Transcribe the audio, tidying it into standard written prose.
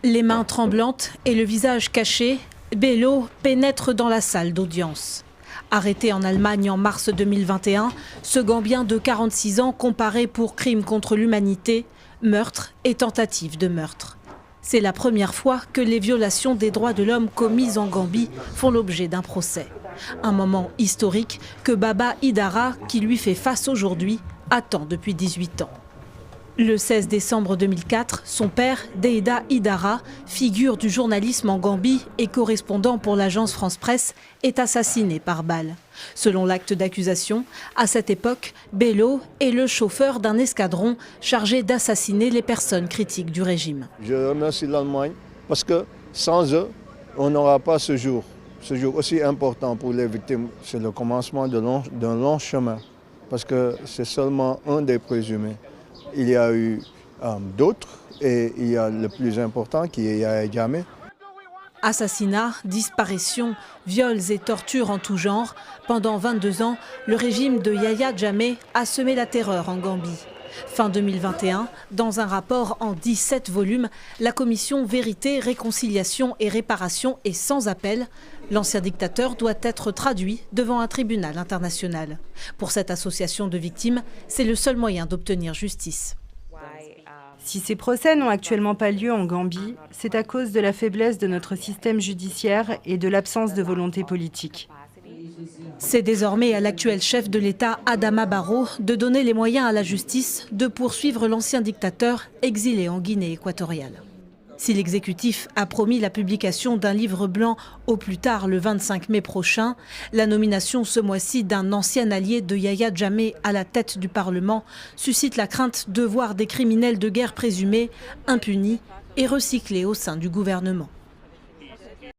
Les mains tremblantes et le visage caché, Bello pénètre dans la salle d'audience. Arrêté en Allemagne en mars 2021, ce Gambien de 46 ans comparé pour crimes contre l'humanité, meurtre et tentative de meurtre. C'est la première fois que les violations des droits de l'homme commises en Gambie font l'objet d'un procès. Un moment historique que Baba Idara, qui lui fait face aujourd'hui, attend depuis 18 ans. Le 16 décembre 2004, son père, Deida Idara, figure du journalisme en Gambie et correspondant pour l'agence France-Presse, est assassiné par balle. Selon l'acte d'accusation, à cette époque, Bello est le chauffeur d'un escadron chargé d'assassiner les personnes critiques du régime. Je remercie l'Allemagne parce que sans eux, on n'aura pas ce jour aussi important pour les victimes. C'est le commencement d'un long chemin parce que c'est seulement un des présumés. Il y a eu d'autres et il y a le plus important qui est Yahya Jammeh. Assassinats, disparitions, viols et tortures en tout genre. Pendant 22 ans, le régime de Yahya Jammeh a semé la terreur en Gambie. Fin 2021, dans un rapport en 17 volumes, la commission Vérité, Réconciliation et Réparation est sans appel. L'ancien dictateur doit être traduit devant un tribunal international. Pour cette association de victimes, c'est le seul moyen d'obtenir justice. Si ces procès n'ont actuellement pas lieu en Gambie, c'est à cause de la faiblesse de notre système judiciaire et de l'absence de volonté politique. C'est désormais à l'actuel chef de l'État, Adama Barrow, de donner les moyens à la justice de poursuivre l'ancien dictateur exilé en Guinée équatoriale. Si l'exécutif a promis la publication d'un livre blanc au plus tard le 25 mai prochain, la nomination ce mois-ci d'un ancien allié de Yahya Jammeh à la tête du Parlement suscite la crainte de voir des criminels de guerre présumés impunis et recyclés au sein du gouvernement.